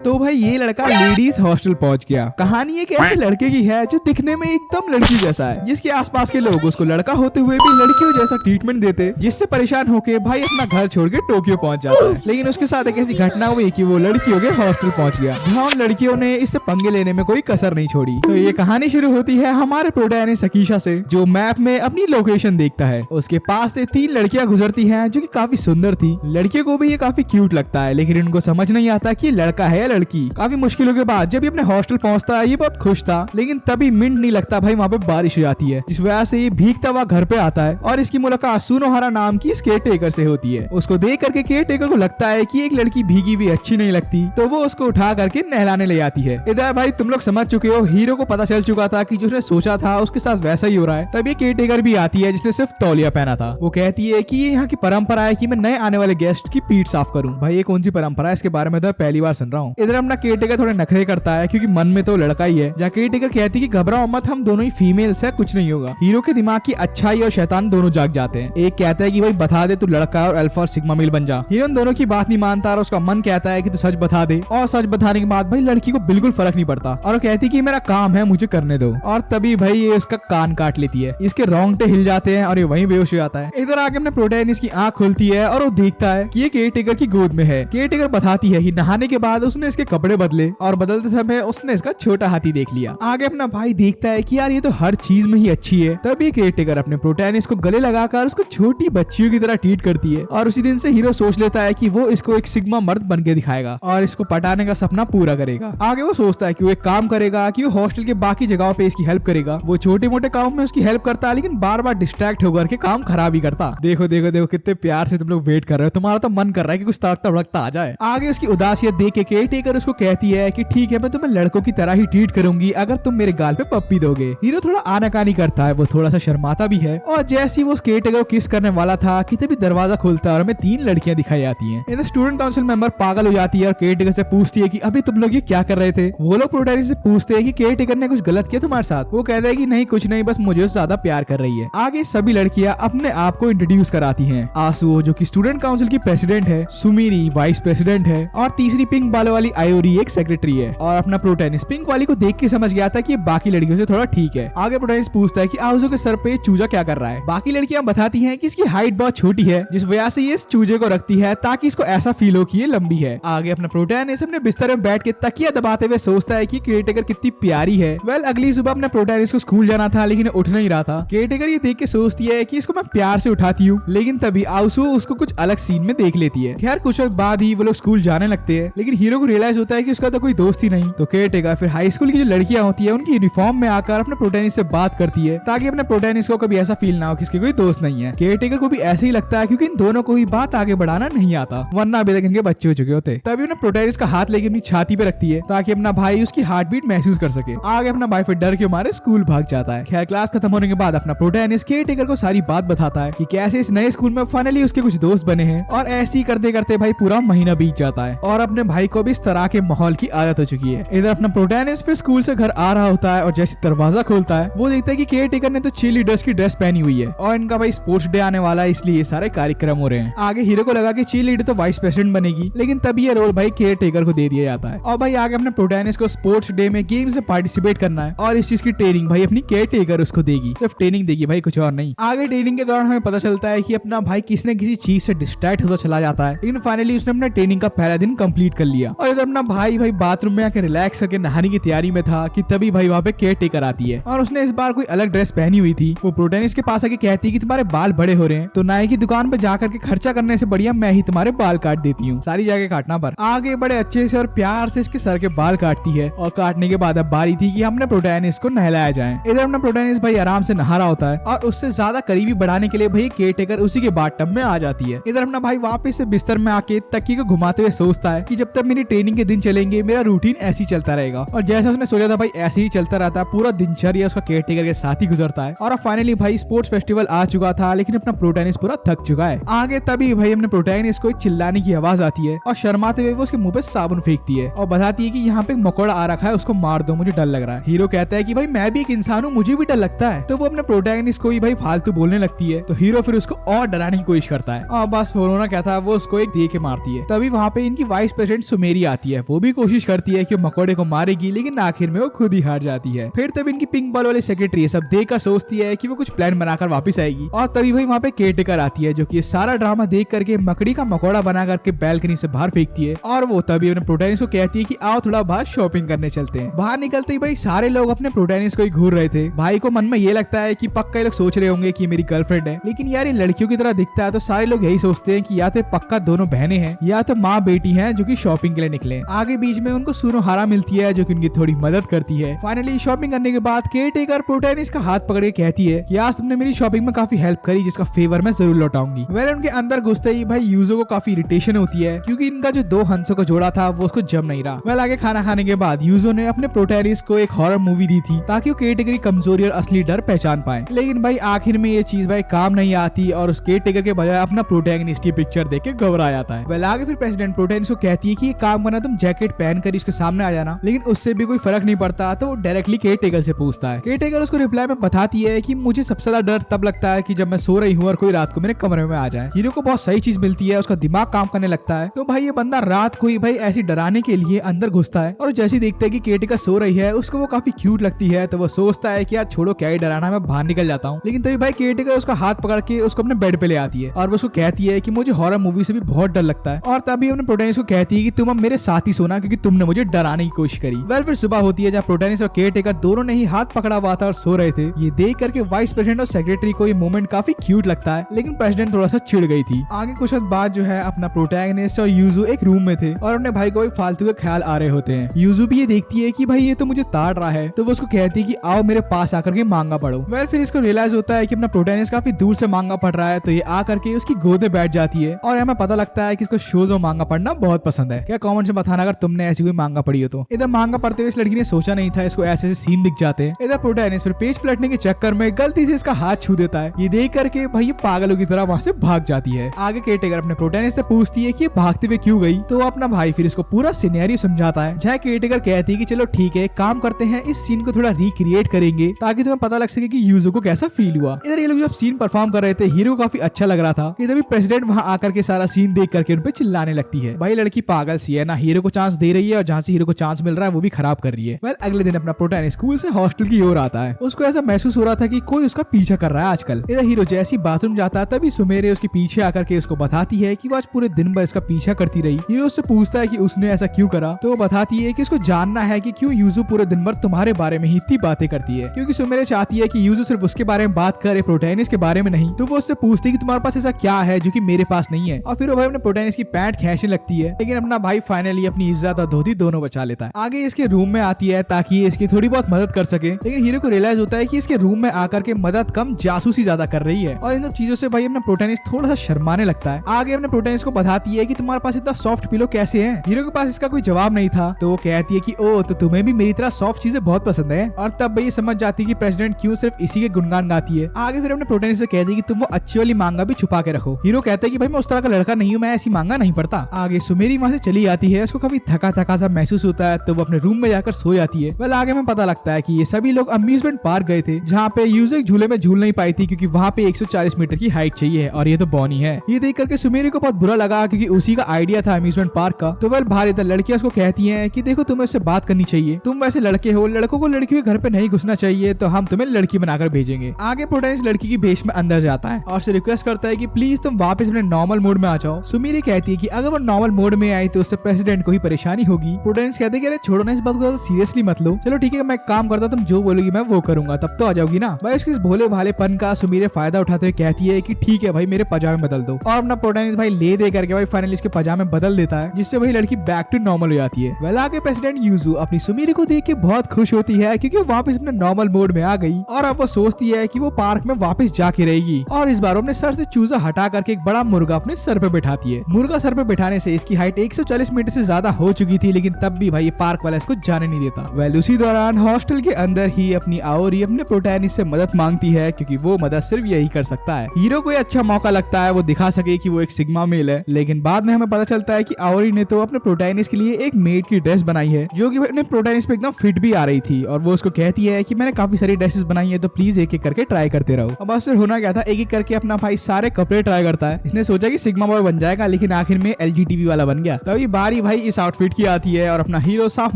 तो भाई ये लड़का लेडीज हॉस्टल पहुंच गया। कहानी एक ऐसे लड़के की है जो दिखने में एकदम लड़की जैसा है, जिसके आसपास के लोग उसको लड़का होते हुए भी लड़कियों जैसा ट्रीटमेंट देते, जिससे परेशान होकर भाई अपना घर छोड़ के टोक्यो पहुंच जाता है। लेकिन उसके साथ एक ऐसी घटना हुई कि वो लड़कियों के हॉस्टल पहुंच गया, जहाँ उन लड़कियों ने इससे पंगे लेने में कोई कसर नहीं छोड़ी। तो ये कहानी शुरू होती है हमारे प्रोटैगनिस्ट सकीशा से, जो मैप में अपनी लोकेशन देखता है। उसके पास से 3 लड़कियां गुजरती हैं जो कि काफी सुंदर थी। लड़कियों को भी ये काफी क्यूट लगता है, लेकिन इनको समझ नहीं आता कि लड़का है या लड़की। काफी मुश्किलों के बाद जब ये अपने हॉस्टल पहुंचता है, ये बहुत खुश था, लेकिन तभी मिनट नहीं लगता भाई वहाँ पे बारिश हो जाती है, जिस वजह से ये भीगता हुआ घर पे आता है और इसकी मुलाकात सुनोहारा नाम की केयर टेकर से होती है। उसको देख करके केयर टेकर को लगता है कि एक लड़की भीगी हुई अच्छी नहीं लगती, तो वो उसको उठा करके नहलाने ले जाती है। इधर भाई तुम लोग समझ चुके हो, हीरो को पता चल चुका था कि जो उसने सोचा था उसके साथ वैसा ही हो रहा है। तब ये केयर टेकर भी आती है जिसने सिर्फ तौलिया पहना था। वो कहती है कि ये यहाँ की परंपरा है कि मैं नए आने वाले गेस्ट की पीठ साफ करूं। भाई ये कौन सी परंपरा है, इसके बारे में तो पहली बार सुन रहा हूँ। इधर अपना केयर टेकर थोड़े नखरे करता है क्योंकि मन में तो लड़का ही है। जहाँ केयर टेकर कहती है कि घबराओ मत, हम दोनों ही फीमेल्स है, कुछ नहीं होगा। हीरो के दिमाग की अच्छाई और शैतान दोनों जाग जाते हैं। एक कहता है कि भाई बता दे तू लड़का है और अल्फा और सिग्मा मेल बन जा। हीरो दोनों की बात नहीं मानता और उसका मन कहता है कि तू सच बता दे। और सच बताने के बाद भाई लड़की को बिल्कुल फर्क नहीं पड़ता और वो कहती है कि मेरा काम है, मुझे करने दो। और तभी भाई ये उसका कान काट लेती है। इसके रोंगटे हिल जाते हैं और ये वहीं बेहोश हो जाता है। इधर आके अपने प्रोटैगनिस्ट की आंख खुलती है और वो देखता है कि ये केयर टेकर की गोद में है। केयर टेकर बताती है कि नहाने के बाद उसने इसके कपड़े बदले और बदलते समय उसने इसका छोटा हाथी देख लिया। आगे अपना भाई देखता है कि यार ये तो हर चीज में ही अच्छी है। तभी केयर टेकर अपने प्रोटैगनिस्ट को गले लगाकर उसको छोटी बच्चियों की तरह ट्रीट करती है। और उसी दिन से हीरो सोच लेता है कि वो इसको एक सिग्मा मर्द बन के दिखाएगा और इसको पटाने का सपना पूरा करेगा। आगे वो सोचता है कि वो एक काम करेगा कि वो हॉस्टल के बाकी जगहों पे इसकी हेल्प करेगा। वो छोटे मोटे काम में उसकी हेल्प करता है, लेकिन बार बार डिस्ट्रैक्ट होकर के काम खराब ही करता। देखो देखो देखो कितने प्यार से तुम लोग वेट कर रहे हो, तुम्हारा तो मन कर रहा है कि कुछ तड़कता भड़कता आ जाए। आगे उसकी उदासियत देख के केयर टेकर उसको कहती है कि ठीक है, मैं तुम्हें लड़कों की तरह ही ट्रीट करूंगी अगर तुम मेरे गाल पे पप्पी दोगे। हीरो थोड़ा आनाकानी करता है, वो थोड़ा सा शर्माता भी है। और जैसे ही वो केयर टेकर को किस करने वाला था कि तभी दरवाजा खुलता है और हमें 3 लड़कियां दिखाई जाती हैं। इधर स्टूडेंट काउंसिल मेंबर पागल हो जाती है और केयर टेकर से पूछती है कि अभी तुम लोग ये क्या कर रहे थे। वो लोग प्रोटैगनिस्ट से पूछते हैं कि केयर टेकर ने कुछ गलत किया तुम्हारे साथ। वो कहता है कि नहीं कुछ नहीं, बस मुझे ज्यादा प्यार कर रही है। आगे सभी लड़कियां अपने आप को इंट्रोड्यूस कराती हैं। आसुओ जो कि स्टूडेंट काउंसिल की प्रेसिडेंट है, सुमीरी वाइस प्रेसिडेंट है और तीसरी पिंक बालों वाली आयोरी एक सेक्रेटरी है। और अपना प्रोटैगनिस्ट पिंक वाली को देख के समझ गया था कि ये बाकी लड़कियों से थोड़ा ठीक है। आगे प्रोटैगनिस्ट पूछता है कि आसुओ के सर पे चूजा क्या कर रहा है। बाकी लड़कियां बताती हैं कि इसकी हाइट बहुत छोटी है, जिस वजह से ये इस चूजे को रखती है ताकि इसको ऐसा फील हो कि ये लंबी है। आगे अपना प्रोटैगनिस्ट अपने बिस्तर में बैठ के तकिया दबाते हुए सोचता है कि केयर टेकर कितनी प्यारी है। अगली सुबह अपने प्रोटैगनिस्ट को स्कूल जाना था, लेकिन उठ नहीं रहा था। केयर टेकर ये देख के सोचती है कि इसको मैं प्यार से उठाती हूँ, लेकिन तभी आसुओ उसको कुछ अलग सीन में देख लेती है। खैर कुछ वक्त बाद ही वो लोग स्कूल जाने लगते हैं, लेकिन हीरो को रियलाइज होता है कि उसका तो कोई दोस्त ही नहीं। तो केयर टेकर फिर हाई स्कूल की जो लड़कियां होती है उनकी यूनिफॉर्म में आकर अपने प्रोटैगनिस्ट से बात करती है, ताकि अपने प्रोटैगनिस्ट को कभी ऐसा फील ना हो कि इसके कोई दोस्त नहीं है। केयर टेकर को भी ऐसे ही लगता है क्योंकि इन दोनों को ही बात आगे बढ़ाना नहीं आता, वरना अभी तक इनके बच्चे हो चुके होते। तभी उन्हें प्रोटैगनिस्ट का हाथ लेके अपनी छाती पे रखती है ताकि अपना भाई उसकी हार्ट बीट महसूस कर सके। आगे अपना भाई फिर डर के मारे स्कूल भाग जाता है। खैर क्लास खत्म होने के बाद अपना प्रोटैगनिस्ट केयर टेकर को सारी बात बताता है कि कैसे इस नए स्कूल में फाइनली उसके कुछ दोस्त बने हैं। और ऐसे ही करते करते भाई पूरा महीना बीत जाता है और अपने भाई को भी इस तरह के माहौल की आदत हो चुकी है। इधर अपना प्रोटैगनिस्ट फिर स्कूल से घर आ रहा होता है और जैसे दरवाजा खोलता है वो देखता है कि केयर टेकर ने तो चीयरलीडर्स की ड्रेस पहनी हुई है और इनका भाई स्पोर्ट्स डे आने वाला है, इसलिए ये सारे कार्यक्रम हो रहे हैं। आगे हीरो को लगा कि चीयरलीडर तो वाइस प्रेसिडेंट बनेगी, लेकिन तभी ये रोल भाई केयर टेकर को दे दिया जाता है। और भाई आगे अपने प्रोटैगनिस्ट को स्पोर्ट्स डे में गेम्स में पार्टिसिपेट करना है और इस चीज की ट्रेनिंग भाई अपनी केयर टेकर उसको देगी। सिर्फ ट्रेनिंग देगी भाई, कुछ और नहीं। आगे ट्रेनिंग के दौरान हमें पता चलता है कि अपना भाई किसी न किसी चीज से डिस्ट्रैक्ट होता चला जाता है, लेकिन फाइनली उसने अपना ट्रेनिंग का पहला दिन कंप्लीट कर लिया। और इधर अपना भाई बाथरूम में आके रिलैक्स करके नहाने की तैयारी में था कि तभी भाई वहाँ पे केयर टेकर आती है और उसने इस बार कोई अलग ड्रेस पहनी हुई थी। वो प्रोटैगनिस्ट के पास आके कहती है कि तुम्हारे बाल बड़े हो रहे हैं, तो नाई की दुकान पे जाकर के खर्चा करने से बढ़िया मैं ही तुम्हारे बाल काट देती हूँ, सारी जगह काटना पर। आगे बड़े अच्छे से और प्यार से इसके सर के बाल काटती है और काटने के बाद अब बारी थी कि हमने प्रोटैगनिस्ट को नहलाया जाए। इधर अपना प्रोटैगनिस्ट भाई आराम से नहा रहा होता है और उससे ज्यादा करीबी बढ़ाने के लिए भाई केयर टेकर उसी के बाथटब में आ जाती है। इधर अपना भाई वापस से बिस्तर में आके तकिए को घुमाते हुए सोचता है कि जब तक मेरी ट्रेनिंग के दिन चलेंगे मेरा रूटीन ऐसे ही चलता रहेगा। और जैसा उसने सोचा था भाई ऐसे ही चलता रहता है, पूरा दिनचर्या उसका केयर टेकर के साथ ही गुजरता है। और फाइनली भाई स्पोर्ट्स फेस्टिवल आ चुका था, लेकिन अपना प्रोटैगनिस्ट पूरा थक चुका है। आगे तभी भाई अपने प्रोटैगनिस्ट को एक चिल्लाने की आवाज आती है और शर्माते हुए वो उसके मुंह पे साबुन फेंकती है और बताती है कि यहाँ पे मकोड़ा आ रखा है, उसको मार दो, मुझे डर लग रहा है। हीरो कहता है कि भाई मैं भी एक इंसान हूँ, मुझे भी डर लगता है। तो वो अपने प्रोटैगनिस्ट को ही भाई फालतू बोलने लगती है। तो हीरो फिर उसको और डराने की कोशिश करता है और बस होना क्या था, वो उसको एक दे के मारती है। तभी वहाँ पे इनकी वाइस प्रेसिडेंट सुमेरी आती है। वो भी कोशिश करती है कि मकोड़े को मारेगी, लेकिन आखिर में वो खुद ही हार जाती है। फिर तब इनकी पिंक बॉल वाली सेक्रेटरी सब देखकर सोचती है कि वो कुछ प्लान बनाकर वापस आएगी, और तभी भाई वहाँ पे केयरटेकर आती है, जो कि सारा ड्रामा देख करके मकड़ी का मकोड़ा बना करके बैल्कनी से बाहर फेंकती है। और वो तभी अपने प्रोटैगनिस्ट को कहती है कि आओ थोड़ा बाहर शॉपिंग करने चलते हैं। बाहर निकलते ही भाई सारे लोग अपने प्रोटैगनिस्ट को ही घूर रहे थे। भाई को मन में ये लगता है कि पक्का ये लोग सोच रहे होंगे कि मेरी गर्लफ्रेंड है, लेकिन यार ये लड़कियों की तरह दिखता है, तो सारे लोग यही सोचते हैं कि या तो पक्का दोनों बहनें हैं या तो माँ बेटी हैं जो कि शॉपिंग के लिए निकले। आगे बीच में उनको सुनोहारा मिलती है जो कि उनकी थोड़ी मदद करती है। फाइनली शॉपिंग करने के बाद केयरटेकर प्रोटैगनिस्ट का हाथ पकड़ के कहती है कि आज तुमने मेरी शॉपिंग में काफी हेल्प करी, जिसका फेवर मैं जरूर लौटाऊंगी। वेल उनके अंदर घुसते ही भाई यूजो को काफी इरिटेशन होती है, क्योंकि इनका जो दो हंसों का जोड़ा था वो उसको जम नहीं रहा। वेल आगे खाना खाने के बाद यूजो ने अपने प्रोटैगनिस्ट को एक हॉरर मूवी दी थी ताकि वो केयरटेकर की कमजोरी और असली डर पहचान पाए, लेकिन भाई आखिर में ये चीज भाई काम नहीं आती और उस केयरटेकर के बजाय अपना प्रोटैगनिस्ट की पिक्चर देख के घबरा जाता है। वेल आगे फिर प्रेसिडेंट प्रोटैगनिस्ट को कहती है कि ये काम करना, तुम जैकेट पहन कर इसके सामने आ जाना, लेकिन उससे भी कोई फर्क नहीं पड़ता, तो वो डायरेक्टली केयरटेकर से पूछता है। केयरटेकर उसको रिप्लाई में बताती है कि मुझे सबसे ज्यादा डर तब लगता है कि जब मैं सो रही हूँ और कोई रात को मेरे कमरे में आ जाए। हीरो को बहुत सही चीज मिलती है, उसका दिमाग काम करने लगता है। तो भाई ये बंदा रात को ही भाई ऐसी डराने के लिए अंदर घुसता है, और जैसे ही देखता है कि केयरटेकर सो रही है, उसको वो काफी क्यूट लगती है, तो वो सोचता है कि यार छोड़ो क्या ही डराना, मैं बाहर निकल जाता हूँ। लेकिन तभी भाई केयरटेकर उसका हाथ पकड़ के उसको अपने बेड पे ले आती है और वो उसको कहती है कि मुझे हॉरर मूवी से भी बहुत डर लगता है, और तभी अपने प्रोटैगनिस्ट को कहती है कि तुम अब मेरे साथ ही सोना क्योंकि तुमने मुझे डराने की कोशिश करी। वेल फिर सुबह होती है जहाँ प्रोटैगनिस्ट और केयरटेकर दोनों ने ही हाथ पकड़ा हुआ था और सो रहे थे। ये देख करके वाइस प्रेसिडेंट और सेक्रेटरी को ये मोमेंट काफी क्यूट लगता है, लेकिन प्रेसिडेंट थोड़ा सा चिढ़ गई थी। आगे कुछ वक्त बाद जो है अपना प्रोटैगनिस्ट और यूजू एक रूम में थे और अपने भाई को भी फालतू के ख्याल आ रहे होते हैं। यूजू भी ये देखती है कि भाई ये तो मुझे ताड़ रहा है, तो वो उसको कहती है कि आओ मेरे पास आकर के मांगा पढ़ो। वेल फिर इसको रियलाइज होता है कि अपना प्रोटैगनिस्ट काफी दूर से मांगा पढ़ रहा है, तो ये आकर के उसकी गोद में बैठ जाती है और हमें पता लगता है कि इसको शोज और मांगा पढ़ना बहुत पसंद है। क्या कमेंट में बताना अगर तुमने ऐसी कोई मांगा पढ़ी हो तो। इधर मांगा पढ़ते हुए इस लड़की ने सोचा नहीं था इसको ऐसे ऐसे सीन दिख जाते हैं। इधर प्रोटैगनिस्ट फिर पेज पलटने के चक्कर में गलती से इसका हाथ छू देता है। ये देख करके भाई ये पागलों की तरह वहाँ से भाग जाती है। आगे केयरटेकर अपने प्रोटैगनिस्ट से पूछती है कि ये भागते हुए क्यों गई, तो अपना भाई फिर इसको पूरा सिनेरियो समझाता है, जहाँ केयरटेकर कहती है कि चलो ठीक है काम करते हैं, इस सीन को थोड़ा रिक्रिएट करेंगे ताकि तुम्हें पता लग सके कि यूजो को कैसा फील हुआ। इधर ये लोग जब सीन परफॉर्म कर रहे थे हीरो को काफी अच्छा लग रहा था, इधर भी प्रेसिडेंट वहाँ आकर के सारा सीन देख करके उन पे चिल्लाने लगती है। भाई लड़की पागल सी है ना, हीरो को चांस दे रही है और जहाँ से हीरो को चांस मिल रहा है वो भी खराब कर रही है। वेल अगले दिन अपना प्रोटैगनिस्ट स्कूल से हॉस्टल की ओर आता है। उसको ऐसा महसूस हो रहा था कि कोई उसका पीछा कर रहा है आजकल। इधर हीरो जैसी बाथरूम जाता है तभी सुमेरे उसके पीछे आकर के उसको बताती है कि वो आज पूरे दिन भर इसका पीछा करती रही। हीरो उससे पूछता है कि उसने ऐसा क्यों करा, तो वो बताती है कि उसको जानना है कि क्यों यूजू पूरे दिन भर तुम्हारे बारे में ही इतनी बातें करती है, क्योंकि सुमेरे चाहती है कि यूजू सिर्फ उसके बारे में बात करे, प्रोटैगनिस्ट के बारे में नहीं। तो वो उससे पूछती है कि तुम्हारे पास ऐसा क्या है जो कि मेरे पास नहीं है, और फिर वो भाई अपने प्रोटैगनिस्ट की पैंट खींचने लगती है, लेकिन अपना भाई फाइनली अपनी इज्जत और धोती दोनों बचा लेता है। आगे इसके रूम में आती है ताकि ये इसकी थोड़ी बहुत मदद कर सके, लेकिन हीरो को रियलाइज होता है कि इसके रूम में आकर के मदद कम जासूसी ज्यादा कर रही है, और इन सब चीजों से भाई अपना प्रोटैगनिस्ट थोड़ा सा शर्माने लगता है। आगे अपने प्रोटैगनिस्ट को बताती है कि तुम्हारे पास इतना सॉफ्ट पिलो कैसे है। हीरो के पास इसका कोई जवाब नहीं था, तो वो कहती है कि ओ तो तुम्हें भी मेरी तरह सॉफ्ट चीजें बहुत पसंद है, और तब भाई समझ जाती है कि प्रेसिडेंट क्यों सिर्फ इसी के गुणगान गाती है। आगे फिर अपने प्रोटैगनिस्ट से कहती है कि तुम वो अच्छी वाली मांगा भी छुपा के रखो। हीरो कहता है कि भाई मैं उस तरह का लड़का नहीं हूँ, मैं ऐसी मांगा नहीं पढ़ता। आगे सुमेरी वहाँ से चली आती है, उसको काफी थका थका सा महसूस होता है, तो वो अपने रूम में जाकर सो जाती है। वेल आगे में पता लगता है कि ये सभी लोग अम्यूजमेंट पार्क गए थे, जहाँ पे यूजर झूले में झूल नहीं पाई थी क्योंकि वहाँ पे 140 मीटर की हाइट चाहिए, और ये तो बॉनी है। ये देख करके सुमेरी को बहुत बुरा लगा क्योंकि उसी का आइडिया था अम्यूजमेंट पार्क का। तो वेल बाहर इधर लड़कियां उसको कहती हैं कि देखो तुम्हें उससे बात करनी चाहिए, तुम वैसे लड़के हो, लड़कों को लड़कियों के घर पे नहीं घुसना चाहिए, तो हम तुम्हें लड़की बनाकर भेजेंगे। आगे प्रोटैगनिस्ट लड़की की भेष में अंदर जाता है और उसे रिक्वेस्ट करता है कि प्लीज तुम वापस अपने नॉर्मल मोड में आ जाओ। सुमेरी कहती है कि अगर वो नॉर्मल मोड में आई तो उससे प्रेसिडेंट को ही परेशानी होगी। प्रोटैगनिस्ट कहते हैं कि अरे छोड़ो ना इस बात को सीरियसली मत लो, चलो ठीक है मैं एक काम करता, तुम जो बोलोगी मैं वो करूंगा, तब तो आ जाओगी ना। भाई उसके इस भोले भालेपन का सुमेरी फायदा उठाते हुए कहती है कि ठीक है भाई मेरे पजामे बदल दो, और अपना प्रोटैगनिस्ट भाई ले दे करके भाई फाइनली इसके पजामे बदल देता है, जिससे वही लड़की बैक टू नॉर्मल हो जाती है। वेल आगे प्रेसिडेंट यूजू अपनी सुमेरी को देख के बहुत खुश होती है क्योंकि वो वापस अपने नॉर्मल मोड में आ गई, और अब वो सोचती है कि वो पार्क में वापस जाके रहेगी, और इस बार अपने सर से चूजा हटा करके एक बड़ा मुर्गा अपने सर पे बैठाती है। मुर्गा सर पे बैठाने से इसकी हाइट 140 मीटर से ज्यादा हो चुकी थी, लेकिन तब भी भाई ये पार्क वाला इसको जाने नहीं देता। वेल उसी दौरान हॉस्टल के अंदर ही अपनी आओरी अपने प्रोटैगनिस्ट से मदद मांगती है, क्योंकि वो मदद सिर्फ यही कर सकता है। हीरो को अच्छा मौका लगता है वो दिखा सके कि वो एक सिग्मा मेल है, लेकिन बाद में हमें पता चलता है कि आओरी ने तो अपने प्रोटैगनिस्ट के लिए एक मेड की ड्रेस बनाई है, जो कि अपने प्रोटैगनिस्ट पे एकदम फिट भी आ रही थी, और वो उसको कहती है कि मैंने काफी सारी ड्रेसेस बनाई है, तो प्लीज एक एक करके ट्राई करते रहो। अब बस होना क्या था, एक एक करके अपना भाई सारे कपड़े ट्राई करता है। इसने सोचा कि सिग्मा बॉय बन जाएगा, लेकिन आखिर में LGTB वाला बन गया। तो अभी बारी भाई इस आउटफिट की आती है और अपना हीरो साफ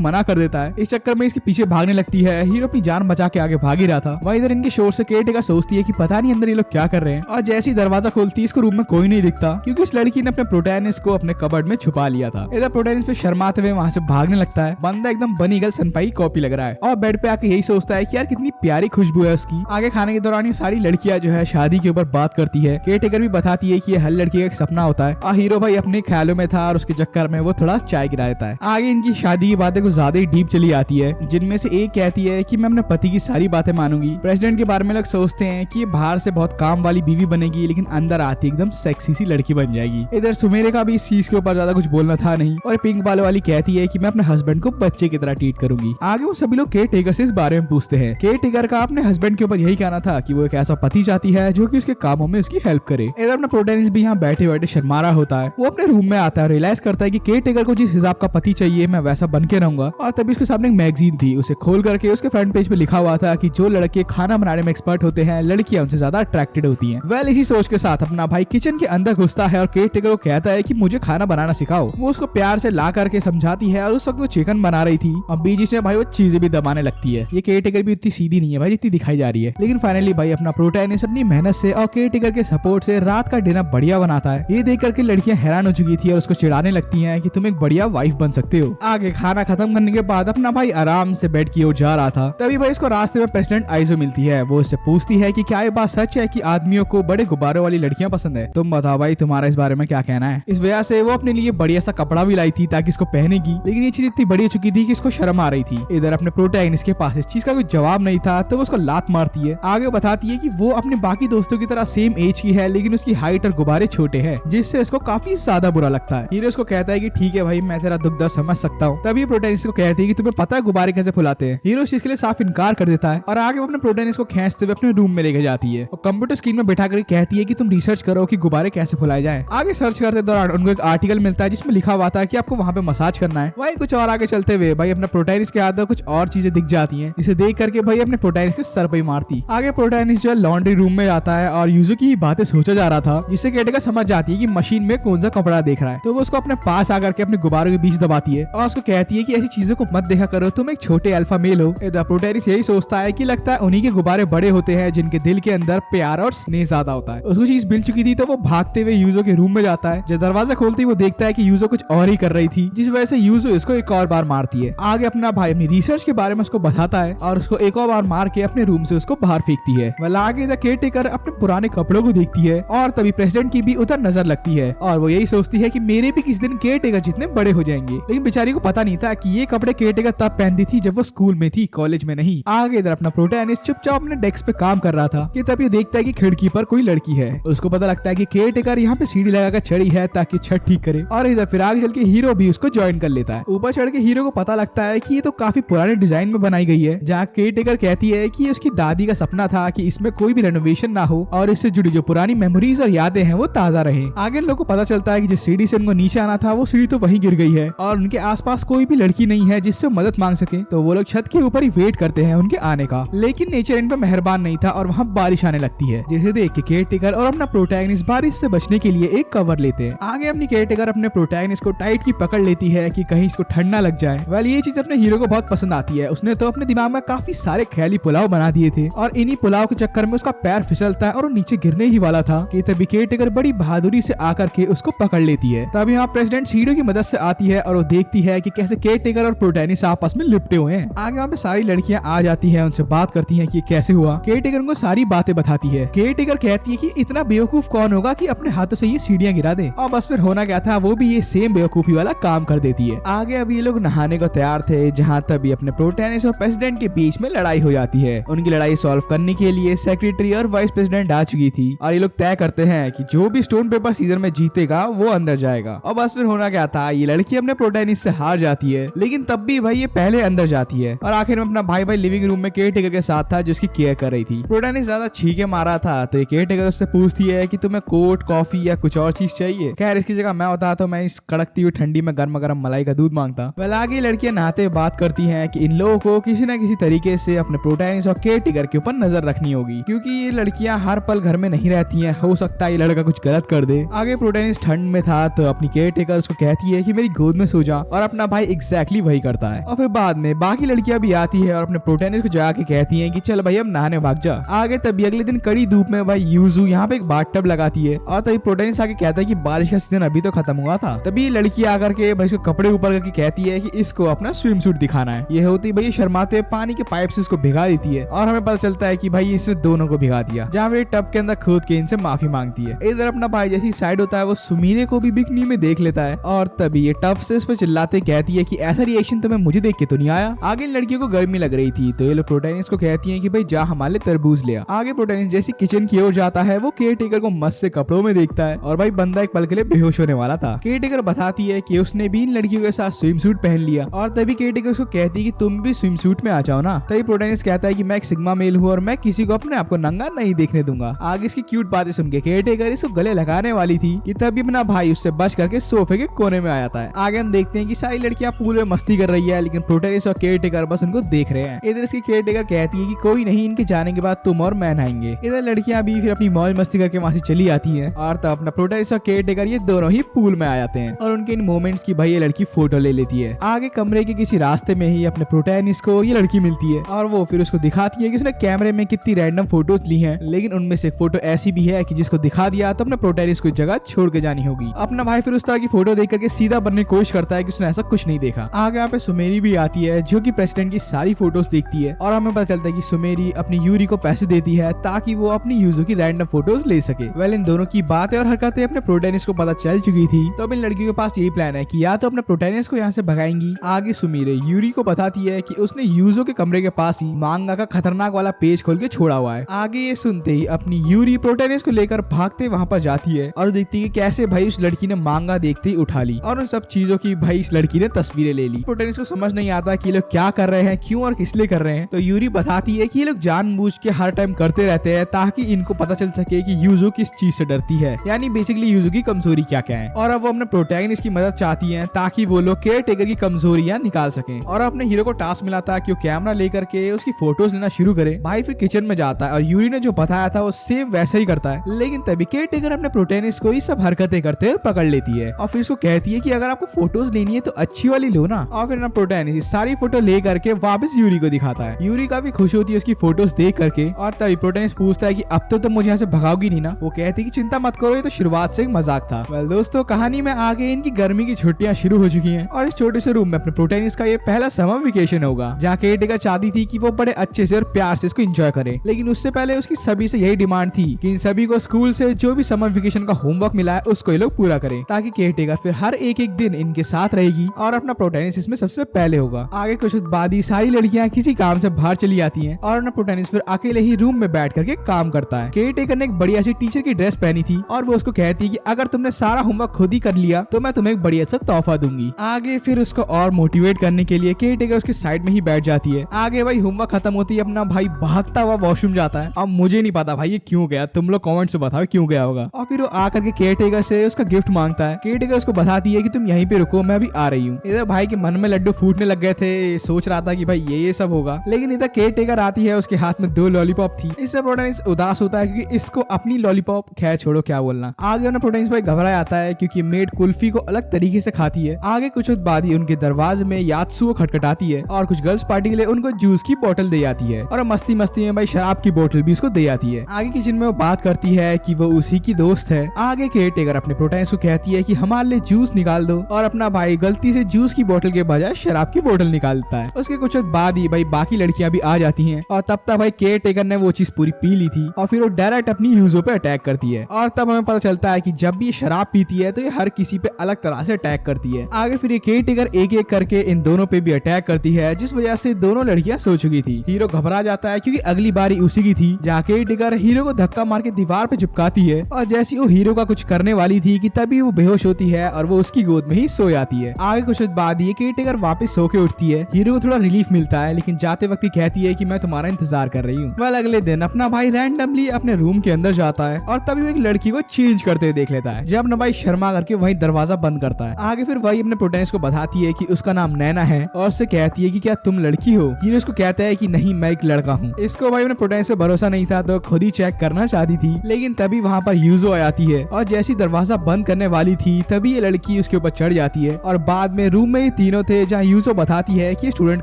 मना कर देता है। इस चक्कर में इसके पीछे भागने लगती है। हीरो अपनी जान बचा के आगे भाग ही रहा था। वहीं इधर इनके शोर से केयरटेकर सोचती है कि पता नहीं अंदर ये लोग क्या कर रहे हैं, और जैसे ही दरवाजा खोलती है इसको रूम में कोई नहीं दिखता, क्योंकि उस लड़की ने अपने प्रोटैगनिस्ट को अपने कबर्ड में छुपा लिया था। इधर प्रोटैगनिस्ट फिर शर्माते हुए वहां से भागने लगता है। बंदा एकदम बनी गर्ल सनपाई कॉपी लग रहा है और बेड पे आके यही सोचता है कि यार कितनी प्यारी खुशबू है उसकी। आगे खाने के दौरान ये सारी लड़कियां जो है शादी के ऊपर बात करती है। केयरटेकर भी बताती है कि ये हर लड़की का एक सपना होता है, और हीरो भाई अपने ख्यालों में था और उसके चक्कर में वो थोड़ा चाय गिरा देता है। आगे इनकी शादी की बातें कुछ ज्यादा ही डीप चली आती है, जिनमें से एक कहती है कि मैं अपने पति की सारी बातें मानूंगी। प्रेसिडेंट के बारे में लोग सोचते हैं कि ये बाहर से बहुत काम वाली बीवी बनेगी, लेकिन अंदर आती एकदम सेक्सी सी लड़की बन जाएगी। इधर सुमेरे का भी इस चीज के ऊपर ज्यादा कुछ बोलना था नहीं, और पिंक बालों वाली कहती है कि मैं अपने हस्बैंड को बच्चे की तरह ट्रीट करूंगी। आगे वो सभी लोग केयरटेकर से इस बारे में पूछते हैं। केयरटेकर का अपने हस्बैंड के ऊपर यही कहना था कि वो एक ऐसा पति चाहती है जो कि उसके कामों में उसकी हेल्प करे। इधर अपना प्रोटैगनिस्ट भी यहाँ बैठे बैठे शर्मा रहा होता है। वो अपने रूम में आता है, रियलाइज करता है कि केयरटेकर को जिस हिसाब का पति चाहिए मैं वैसा बन के रहूंगा। और तभी उसके सामने एक मैगजीन थी, उसे खोल करके उसके फ्रंट पेज पे लिखा हुआ था कि जो लड़के खाना बनाने में एक्सपर्ट होते हैं लड़कियां उनसे ज्यादा अट्रैक्टेड होती हैं। वेल इसी सोच के साथ अपना भाई किचन के अंदर घुसता है और केयरटेकर को कहता है कि मुझे खाना बनाना सिखाओ। वो उसको प्यार से ला करके समझाती है, और उस वक्त वो चिकन बना रही थी और बीच में भाई वो चीजें भी दबाने लगती है। ये केयरटेकर भी इतनी सीधी नहीं है भाई जितनी दिखाई जा रही है। लेकिन फाइनली भाई अपना प्रोटैगनिस्ट अपनी मेहनत से और केयरटेकर के सपोर्ट से रात का डिनर बढ़िया बनाता है। ये देख करके लड़कियां हैरान हो चुकी थी और उसको चिढ़ाने लगती हैं कि तुम एक बढ़िया वाइफ बन सकते हो। आगे खाना खत्म करने के बाद अपना भाई आराम से बेड की ओर जा रहा था, तभी भाई इसको रास्ते में प्रेसिडेंट आइजो मिलती है। वो इससे पूछती है कि क्या ये बात सच है कि आदमियों को बड़े गुब्बारों वाली लड़कियां पसंद है? तुम बताओ भाई तुम्हारा इस बारे में क्या कहना है। इस वजह से वो अपने लिए बढ़िया सा कपड़ा भी लाई थी ताकि इसको पहनेगी, लेकिन ये चीज इतनी बड़ी हो चुकी थी कि इसको शर्म आ रही थी। इधर अपने प्रोटैगनिस्ट के पास इस चीज का कोई जवाब नहीं था, तो वो उसको लात मारती है। आगे बताती है कि वो अपने बाकी दोस्तों की तरह सेम एज की है, लेकिन उसकी हाइट और गुब्बारे छोटे हैं, जिससे इसको काफी ज्यादा बुरा लगता है। हीरो उसको कहता है कि ठीक है भाई मैं तेरा दुख दर्द समझ सकता हूँ। तभी प्रोटैगनिस्ट को कहती है कि तुम्हें पता है गुब्बारे कैसे फुलाते हैं? हीरो इस चीज के लिए साफ इनकार कर देता है और आगे वो अपने प्रोटैगनिस्ट को खींचते हुए अपने रूम में लेके जाती है और कंप्यूटर स्क्रीन में बैठा कर कहती है कि तुम रिसर्च करो कि गुब्बारे कैसे फुलाए जाएं। आगे सर्च करते दौरान उनको एक आर्टिकल मिलता है जिसमें लिखा हुआ था कि आपको वहाँ पे मसाज करना है। वही कुछ और आगे चलते हुए भाई अपना प्रोटैगनिस्ट के हाथ में कुछ और चीजें दिख जाती हैं, जिसे देख करके भाई अपने प्रोटैगनिस्ट के सर पे मारती। आगे प्रोटैगनिस्ट जो है लॉन्ड्री रूम में जाता है और यूजो की बातें सोचा जा रहा था, जिससे केयरटेकर समझ जाती है कि मशीन में कौन सा कपड़ा देख रहा है। तो वो उसको अपने पास आकर के अपने गुब्बारों के बीच दबाती है और उसको कहती है कि ऐसी चीजों को मत देखा करो, तुम एक छोटे अल्फा मेल हो। इधर प्रोटैगनिस्ट यही सोचता है कि लगता है उन्हीं के गुब्बारे बड़े होते हैं जिनके दिल के अंदर प्यार और स्नेह ज्यादा होता है। उसको चीज मिल चुकी थी तो वो भागते हुए यूजो के रूम में जाता है। जब दरवाजा खोलते ही वो देखता है कि यूजो कुछ और ही कर रही थी, जिस वजह से यूजो इसको एक और बार मारती है। आगे अपना भाई अपनी रिसर्च के बारे में उसको बताता है और उसको एक और बार मार के अपने रूम से उसको बाहर फेंकती है। वह आगे द केयरटेकर अपने पुराने कपड़ों को देखती है और तभी प्रेसिडेंट की भी उधर नजर लगती है और वो यही सोचती है कि मेरे भी किस दिन केयरटेकर जितने बड़े हो जाएंगे। लेकिन बेचारी को पता नहीं था कि ये कपड़े केयरटेकर तब पहनती थी जब वो स्कूल में थी, कॉलेज में नहीं। आगे इधर अपना प्रोटैगनिस्ट चुपचाप अपने डेस्क पे काम कर रहा था कि तभी देखता है कि खिड़की पर कोई लड़की है। उसको पता लगता है कि केयरटेकर यहाँ पे सीढ़ी लगाकर चढ़ी है ताकि छत ठीक करे, और इधर फिर आगे चल के हीरो भी उसको ज्वाइन कर लेता है। ऊपर चढ़ के हीरो को पता लगता है कि ये तो काफी पुराने डिजाइन में बनाई गई है, जहाँ केयरटेकर कहती है कि उसकी दादी का सपना था कि इसमें कोई भी रेनोवेशन ना हो और इससे जुड़ी जो पुरानी मेमोरीज और यादें हैं वो ताजा रहे। आगे लोगों को पता चलता है कि जिस सीढ़ी से उनको नीचे आना था वो सीढ़ी तो वहीं गिर गई है और उनके आसपास कोई भी लड़की नहीं है जिससे मदद मांग सके, तो वो लोग छत के ऊपर ही वेट करते हैं उनके आने का। लेकिन नेचर इन पर मेहरबान नहीं था और वहाँ बारिश आने लगती है, जिसे देख के केयरटेकर और अपना प्रोटैगनिस्ट बारिश से बचने के लिए एक कवर लेते हैं। आगे अपनी केयरटेकर अपने प्रोटैगनिस्ट को टाइट की पकड़ लेती है कि कहीं इसको ठंड ना लग जाए। वेल ये चीज अपने हीरो को बहुत पसंद आती है। उसने तो अपने दिमाग में काफी सारे ख्याली पुलाव बना दिए थे और इन्हीं पुलाव के चक्कर में उसका पैर फिसलता है और वो नीचे गिरने ही वाला था कि तभी केयरटेकर बड़ी बहादुरी से आकर के उसको पकड़ लेती है। तभी यहाँ प्रेसिडेंट हीरो की मदद से आती है और वो देखती है कि कैसे केयरटेकर और प्रोटैगनिस्ट आपस में लिपटे हुए हैं। आगे वहाँ पे सारी लड़कियां आ जाती हैं, उनसे बात करती हैं कि कैसे हुआ। केयरटेकर उनको सारी बातें बताती है। केयरटेकर कहती है कि इतना बेवकूफ कौन होगा कि अपने हाथों से ये सीढ़ियां गिरा दे, और बस फिर होना क्या था, वो भी ये सेम बेवकूफी वाला काम कर देती है। आगे अब ये लोग नहाने को तैयार थे, जहाँ तभी अपने प्रोटैगनिस्ट और प्रेसिडेंट के बीच में लड़ाई हो जाती है। उनकी लड़ाई सॉल्व करने के लिए सेक्रेटरी और वाइस प्रेसिडेंट आ चुकी थी और ये लोग तय करते हैं कि जो भी स्टोन पेपर सीजन में जीतेगा वो अंदर जाएगा। और बस फिर होना क्या था, ये लड़की अपने प्रोटैगनिस्ट से हार जाती है, लेकिन तब भी भाई ये पहले अंदर जाती है और आखिर में अपना भाई लिविंग रूम में केयरटेकर के साथ था जो उसकी केयर कर रही थी। प्रोटैगनिस्ट ज्यादा छींके मारा था तो ये केयरटेकर उससे पूछती है कि तुम्हें कोट, कॉफी या कुछ और चीज चाहिए। खैर इसकी जगह मैं होता तो मैं इस कड़कती हुई ठंडी में गर्म गर्म मलाई का दूध मांगता। वेल आगे लड़कियां नहाते हुए बात करती हैं कि इन लोगों को किसी न किसी तरीके से अपने प्रोटैगनिस्ट और केयरटेकर के ऊपर नजर रखनी होगी, क्योंकि ये लड़कियां हर पल घर में नहीं रहती हैं, हो सकता है ये लड़का कुछ गलत कर दे। आगे प्रोटैगनिस्ट ठंड में था तो अपनी केयरटेकर उसको कहती है है कि मेरी गोद में सो जा, और अपना भाई एग्जैक्टली वही करता है। और फिर बाद में बाकी लड़कियां भी आती है और अपने प्रोटैगनिस्ट को जाके कहती है कि चल भाई अब नहाने भाग जा। आगे तभी अगले दिन कड़ी धूप में भाई यूजू यहाँ पे एक बाथटब लगाती है, और तभी प्रोटैगनिस्ट आके कहता है कि बारिश का सीजन अभी तो खत्म हुआ था। तभी ये लड़की आकर के भाई इसको कपड़े ऊपर करके कहती है कि इसको अपना स्विम सूट दिखाना है। ये होती भाई शर्माते पानी के पाइप से इसको भिगा देती है, और हमें पता चलता है कि भाई इसने दोनों को भिगा दिया, जहाँ फिर टब के अंदर खोद के इनसे माफी मांगती है। इधर अपना भाई जैसी साइड होता है वो सुमीरे को भी बिकनी में देख लेता है, और तभी ये टब से इस पर चिल्लाते कहती है कि ऐसा रिएक्शन तुम्हें मुझे देख के तो नहीं आया। आगे लड़कियों को गर्मी लग रही थी तो ये लोग प्रोटैगनिस्ट को कहती है कि भाई जा हमारे लिए तरबूज ले आ। आगे प्रोटैगनिस्ट जैसी किचन की ओर जाता है वो केयर टेकर को मस्त से कपड़ों में देखता है, और भाई बंदा एक पल के लिए बेहोश होने वाला था। केयर टेकर बताती है कि उसने भी इन लड़कियों के साथ स्विम सूट पहन लिया, और तभी केयर टेकर उसको कहती है कि तुम भी स्विम सूट में आ जाओ ना। तभी प्रोटैगनिस्ट कहता है कि मैं एक सिग्मा मेल हूँ और मैं किसी को अपने आप को नंगा नहीं देखने दूंगा। आगे इसकी क्यूट बातें सुन के केयर टेकर इसको गले लगाने वाली थी कि तभी अपना भाई उससे बच करके सोफे के कोने में आ जाता है। आगे हम देखते हैं कि सारी लड़कियां पूल में मस्ती कर रही है, लेकिन प्रोटैगनिस्ट और केयर टेकर बस उनको देख रहे हैं। इधर इसकी केयर टेकर कहती है कि कोई नहीं, इनके जाने के बाद तुम और मैं नहाएंगे। इधर लड़कियां भी फिर अपनी मौज मस्ती करके वहां से चली आती हैं, और तब अपना प्रोटैगनिस्ट और केयर टेकर ये दोनों ही पूल में आ जाते हैं, और उनके इन मोमेंट्स की भाई ये लड़की फोटो ले लेती है। आगे कमरे के किसी रास्ते में ही अपने प्रोटैगनिस्ट को ये लड़की मिलती है, और वो फिर उसको दिखाती है कि उसने कैमरे में कितनी रैंडम फोटोज ली हैं, लेकिन उनमें से एक फोटो ऐसी भी है कि जिसको दिखा दिया तो अपने प्रोटैगनिस्ट को जगह छोड़ के जानी होगी। अपना भाई फिर उस तरह की फोटो देख करके सीधा बनने की कोशिश करता है कि उसने ऐसा कुछ नहीं देखा। आगे यहाँ पे सुमेरी भी आती है जो कि प्रेसिडेंट की सारी फोटोज देखती है, और हमें पता चलता है कि सुमेरी अपनी यूरी को पैसे देती है ताकि वो अपनी यूजो की रैंडम फोटोज ले सके। वेल इन दोनों की बातें और हरकतें अपने प्रोटैगनिस्ट को पता चल चुकी थी, तो अब इन लड़कियों के पास यही प्लान है कि या तो अपने प्रोटैगनिस्ट को यहाँ से भगाएंगी। आगे सुमेरी यूरी को बताती है कि उसने यूजो के कमरे के पास ही मांगा का खतरनाक वाला पेज खोल के छोड़ा हुआ है। आगे ये सुनते ही अपनी यूरी प्रोटैगनिस्ट को लेकर भागते वहाँ पर जाती है, और देखती है कैसे भाई उस लड़की ने मांगा देखते ही उठा ली, और उन सब चीजों की भाई इस लड़की ने तस्वीरें ले ली। प्रोटैगनिस्ट को समझ नहीं आता कि ये लोग क्या कर रहे हैं, क्यों और किस लिए कर रहे हैं। तो यूरी बताती है कि ये लोग जानबूझ के हर टाइम करते रहते हैं ताकि इनको पता चल सके कि यूजो किस चीज से डरती है, यानी बेसिकली यूजो की कमजोरी क्या क्या है, और अब वो अपने प्रोटैगनिस्ट की मदद चाहती है ताकि वो लोग केयर टेकर की कमजोरियां निकाल सके। और अपने हीरो को टास्क मिला था कि वो कैमरा लेकर के उसकी फोटोज लेना शुरू करे। भाई फिर किचन में जाता है और यूरी ने जो बताया था वो सेम वैसा ही करता है, लेकिन तभी केयर टेकर अपने प्रोटैगनिस्ट को ये सब हरकतें करते हुए पकड़ लेती है, और फिर उसको कहती है कि अगर आपको फोटोज लेनी है तो अच्छी वाली लो ना। और फिर ना प्रोटैगनिस्ट सारी फोटो ले करके वापस यूरी को दिखाता है। यूरी काफी खुश होती है उसकी फोटोज देख करके, और तभी प्रोटैगनिस्ट पूछता है कि अब तो तुम मुझे यहाँ से भगाओगी नहीं ना। वो कहती है कि चिंता मत करो, ये तो शुरुआत से एक मजाक था। वेल दोस्तों, कहानी में आगे इनकी गर्मी की छुट्टियां शुरू हो चुकी हैं, और इस छोटे से रूम में अपने प्रोटैगनिस्ट का ये पहला समर वेकेशन होगा, जहाँ केयर टेकर चाहती थी कि वो बड़े अच्छे से और प्यार से इसको एंजॉय करे। लेकिन उससे पहले उसकी सभी से यही डिमांड थी कि इन सभी को स्कूल से जो भी समर वेकेशन का होमवर्क मिला है उसको ये लोग पूरा करें, ताकि केयर टेकर फिर हर एक दिन इनके साथ रहेगी और अपना प्रोटैगनिस्ट इसमें सबसे पहले होगा। आगे कुछ बाद ही सारी लड़कियां किसी काम से बाहर चली आती हैं, और अपना प्रोटैगनिस्ट फिर अकेले ही रूम में बैठ करके काम करता है। केयर टेकर ने एक बढ़िया सी टीचर की ड्रेस पहनी थी, और वो उसको कहती है कि अगर तुमने सारा होमवर्क खुद ही कर लिया तो मैं तुम्हें एक बढ़िया सा तोहफा दूंगी। आगे फिर उसको और मोटिवेट करने के लिए केयर टेकर उसके साइड में ही बैठ जाती है। आगे भाई होमवर्क खत्म होती है, अपना भाई भागता हुआ वॉशरूम जाता है। अब मुझे नहीं पता भाई ये क्यों गया, तुम लोग कमेंट से बताओ क्यों गया होगा। और फिर वो आकर के केयर टेकर से उसका गिफ्ट मांगता है। केयर टेकर उसको बताती है कि तुम यहीं पे रुको, मैं अभी आ रही हूँ। इधर भाई के मन में लड्डू फूटने लग गए थे, सोच रहा था कि भाई ये सब होगा, लेकिन इधर केयर टेकर आती है, उसके हाथ में 2 लॉलीपॉप थी। इससे प्रोटैगनिस्ट उदास होता है क्योंकि इसको अपनी लॉलीपॉप, खैर छोड़ो क्या बोलना। आगे उन्हें प्रोटैगनिस्ट भाई घबरा आता है क्योंकि मेड कुल्फी को अलग तरीके से खाती है। आगे कुछ बाद ही उनके दरवाजे में यात्सुओ खटखटाती है, और कुछ गर्ल्स पार्टी के लिए उनको जूस की बोतल दे जाती है, और मस्ती मस्ती में भाई शराब की बोतल भी उसको दे जाती है। आगे किचन में वो बात करती है कि वो उसी की दोस्त है। आगे केयर टेकर अपने प्रोटैगनिस्ट को कहती है कि हमारे लिए जूस निकाल दो, और अपना भाई गलती से जूस की बोतल के बजाय शराब की बोतल निकालता है। उसके कुछ बाद ही भाई बाकी लड़कियां भी आ जाती हैं, और तब तक भाई केयर टेकर ने वो चीज पूरी पी ली थी, और फिर वो डायरेक्ट अपनी यूजो पे अटैक करती है। और तब हमें पता चलता है कि जब भी ये शराब पीती है तो ये हर किसी पे अलग तरह से अटैक करती है। आगे फिर ये केयर टेकर एक एक करके इन दोनों पे भी अटैक करती है, जिस वजह से दोनों लड़कियां सो चुकी थी। हीरो घबरा जाता है क्योंकि अगली बारी उसी की थी, जहाँ केयर टेकर हीरो को धक्का मार के दीवार पे चिपकाती है, और जैसी वो हीरो का कुछ करने वाली थी कि तभी वो बेहोश होती है और वो उसकी गोद में ही सो जाती है। आगे कुछ बाद ये केयर टेकर वापस सो के उठती है। हीरो को थोड़ा रिलीफ मिलता है, लेकिन जाते वक्त ही कहती है कि मैं तुम्हारा इंतजार कर रही हूँ। वेल अगले दिन अपना भाई रैंडमली अपने रूम के अंदर जाता है, और तभी वो एक लड़की को चेंज करते हुए देख लेता है। जब अपना भाई शर्मा करके वही दरवाजा बंद करता है। आगे फिर वही अपने प्रोटैगनिस्ट को बताती है कि उसका नाम नैना है, और उससे कहती है कि क्या तुम लड़की हो। हीरो उसको कहता है कि नहीं, मैं एक लड़का हूँ। इसको भाई अपने प्रोटैगनिस्ट से भरोसा नहीं था, तो खुद ही चेक करना चाहती थी, लेकिन तभी वहाँ पर यूजो आ जाती है, और जैसी दरवाजा बंद करने वाली थी तभी ये लड़की ही उसके ऊपर चढ़ जाती है और बाद में रूम में ये तीनों थे जहाँ यूजो बताती है कि स्टूडेंट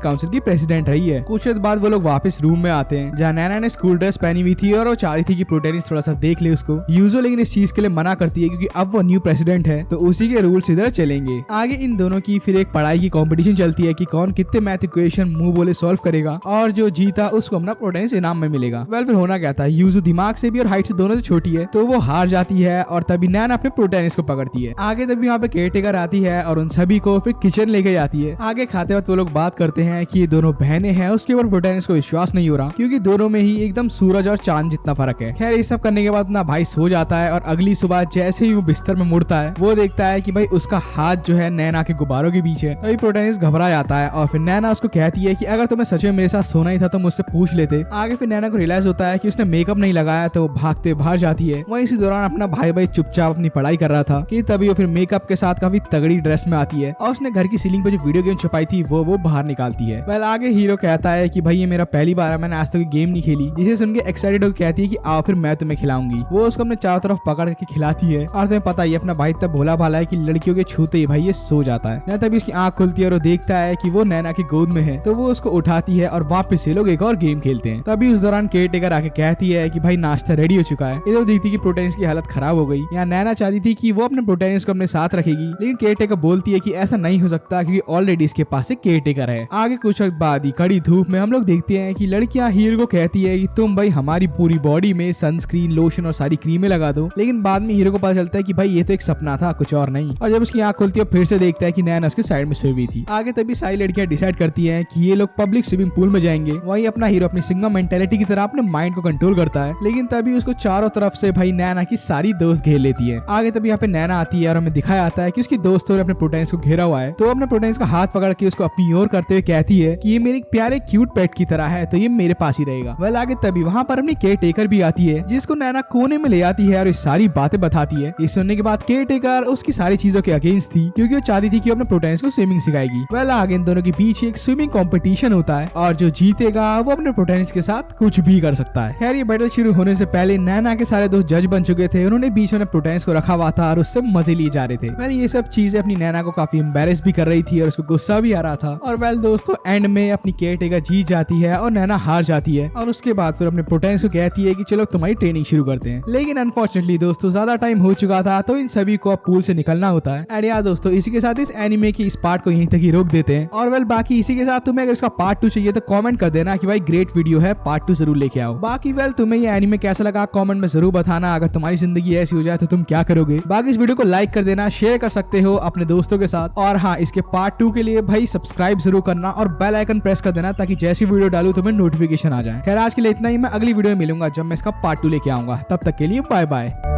काउंसिल की प्रेसिडेंट रही है। कुछ देर बाद वो लोग वापस रूम में आते हैं जहाँ नैना ने स्कूल ड्रेस पहनी हुई थी और वो चाह रही थी कि प्रोटैगनिस्ट थोड़ा सा देख ले उसको। यूजो लेकिन इस चीज के लिए मना करती है क्योंकि अब वो न्यू प्रेसिडेंट है तो उसी के रूल्स इधर चलेंगे। आगे इन दोनों की फिर एक पढ़ाई की कंपटीशन चलती है कि कौन कितने मैथ इक्वेशन मुंह बोले सॉल्व करेगा और जो जीता उसको अपना प्रोटैगनिस्ट इनाम में मिलेगा। फिर होना क्या था, यूजो दिमाग से भी और हाइट से दोनों से छोटी है तो वो हार जाती है और तभी नैना अपने प्रोटैगनिस्ट को पकड़ती है। आगे तभी यहाँ पे केयरटेकर आती है और उन सभी को फिर किचन लेके जाती है। आगे खाते वक्त वो लोग बात करते हैं कि ये दोनों बहनें हैं, उसके ऊपर प्रोटैगनिस्ट को विश्वास नहीं हो रहा क्योंकि दोनों में ही एकदम सूरज और चांद जितना फर्क है। खैर ये सब करने के बाद ना भाई सो जाता है और अगली सुबह जैसे ही वो बिस्तर में मुड़ता है वो देखता है कि भाई उसका हाथ जो है नैना के गुब्बारों के बीच है। तभी प्रोटैगनिस्ट घबरा जाता है और फिर नैना उसको कहती है कि अगर तुम्हें सच में मेरे साथ सोना ही था तो मुझसे पूछ लेते। आगे फिर नैना को रियलाइज होता है कि उसने मेकअप नहीं लगाया तो वो भागते बाहर जाती है। वहीं इसी दौरान अपना भाई चुपचाप अपनी पढ़ाई कर रहा था कि तभी वो फिर मेकअप के साथ काफी तगड़ी ड्रेस में आती है और उसने घर की सीलिंग पे जो वीडियो गेम छुपाई थी वो बाहर निकालती है। वेल आगे हीरो कहता है कि भाई ये मेरा पहली बार है, मैंने आज तक गेम नहीं खेली। जिसे सुन के एक्साइटेड होकर कहती है कि आओ फिर मैं तुम्हें खिलाऊंगी। वो उसको अपने चारों तरफ पकड़ के खिलाती है और तुम्हें पता ही अपना भाई तब भोला भाला है कि लड़कियों के छूते ही भाई ये सो जाता है। तभी उसकी आंख खुलती है और वो देखता है कि वो नैना की गोद में है तो वो उसको उठाती है और वापस से लोग एक और गेम खेलते हैं। तभी उस दौरान केयरटेकर आके कहती है कि भाई नाश्ता रेडी हो चुका है। इधर देखती कि प्रोटैगनिस्ट की हालत खराब हो गई। यहाँ नैना चाहती थी कि वो अपने प्रोटैगनिस्ट को अपने साथ रखेगी लेकिन केयरटेकर बोलती है कि ऐसा नहीं हो सकता क्योंकि ऑलरेडी इसके पास एक केयरटेकर है। आगे कुछ वक्त बाद ही कड़ी धूप में हम लोग देखते हैं कि लड़कियां हीरो को कहती है कि तुम भाई हमारी पूरी बॉडी में सनस्क्रीन लोशन और सारी क्रीमें लगा दो, लेकिन बाद में हीरो को पता चलता है कि भाई ये तो एक सपना था कुछ और नहीं। और जब उसकी आंख खुलती है फिर से देखता है कि नैना उसके साइड में सोई हुई थी। आगे तभी सारी लड़कियां डिसाइड करती हैं कि ये लोग पब्लिक स्विमिंग पूल में जाएंगे। वहीं अपना हीरो अपनी सिंगम मेंटेलिटी की तरह अपने माइंड को कंट्रोल करता है लेकिन तभी उसको चारों तरफ से भाई नैना की सारी दोस्त घेर लेती है। आगे तभी यहाँ पे नैना आती है और हमें दिखाया जाता है कि उसकी दोस्तों ने अपने प्रोटैगनिस्ट को घेरा हुआ है तो अपने प्रोटैगनिस्ट का हाथ पकड़ के उसको अपनी ओर करते हुए कहती है कि ये मेरे प्यारे क्यूट पेट की तरह है तो ये मेरे पास ही रहेगा। वेल आगे तभी वहाँ पर अपनी केयरटेकर भी आती है जिसको नैना कोने में ले आती है और ये सारी बातें बताती है। ये सुनने के बाद केयरटेकर उसकी सारी चीजों के अगेंस्ट थी क्योंकि वो चाहती थी कि अपने प्रोटैगनिस्ट को स्विमिंग सिखाएगी। वेल आगे इन दोनों के बीच एक स्विमिंग कंपटीशन होता है और जो जीतेगा वो अपने प्रोटैगनिस्ट के साथ कुछ भी कर सकता है। खैर ये बैटल शुरू होने से पहले नैना के सारे दोस्त जज बन चुके थे, उन्होंने बीच में प्रोटैगनिस्ट को रखा हुआ था और उससे मजे लिए जा रहे थे। वेल ये सब चीजें अपनी नैना को काफी एम्बैरेस भी कर रही थी और उसको गुस्सा भी आ रहा था। और वेल दोस्तों एंड में अपनी केयरटेकर जीत जाती है और नैना हार जाती है और उसके बाद फिर अपने प्रोटैगनिस्ट को कहती है कि चलो तुम्हारी ट्रेनिंग शुरू करते हैं। लेकिन अनफॉर्चुनेटली दोस्तों ज्यादा टाइम हो चुका था तो इन सभी को अब पूल से निकलना होता है। एंड यार दोस्तों इसी के साथ इस एनिमे की इस पार्ट को यहीं तक ही रोक देते हैं। और वेल बाकी इसी के साथ तुम्हें अगर इसका पार्ट 2 चाहिए तो कमेंट कर देना कि भाई ग्रेट वीडियो है, पार्ट 2 जरूर लेके आओ। बाकी वेल तुम्हें ये एनिमे कैसा लगा कमेंट में जरूर बताना। अगर तुम्हारी जिंदगी ऐसी हो जाए तो तुम क्या करोगे। बाकी इस वीडियो को लाइक कर देना, शेयर कर सकते हो अपने दोस्तों के साथ। और हाँ इसके पार्ट 2 के लिए भाई सब्सक्राइब जरूर करना और बेल आइकन प्रेस कर देना ताकि जैसी वीडियो डालू तुम्हें नोटिफिकेशन आ जाए। खैर आज के लिए इतना ही, मैं अगली वीडियो में मिलूंगा जब मैं इसका पार्ट 2 लेके आऊंगा। तब तक के लिए बाय बाय।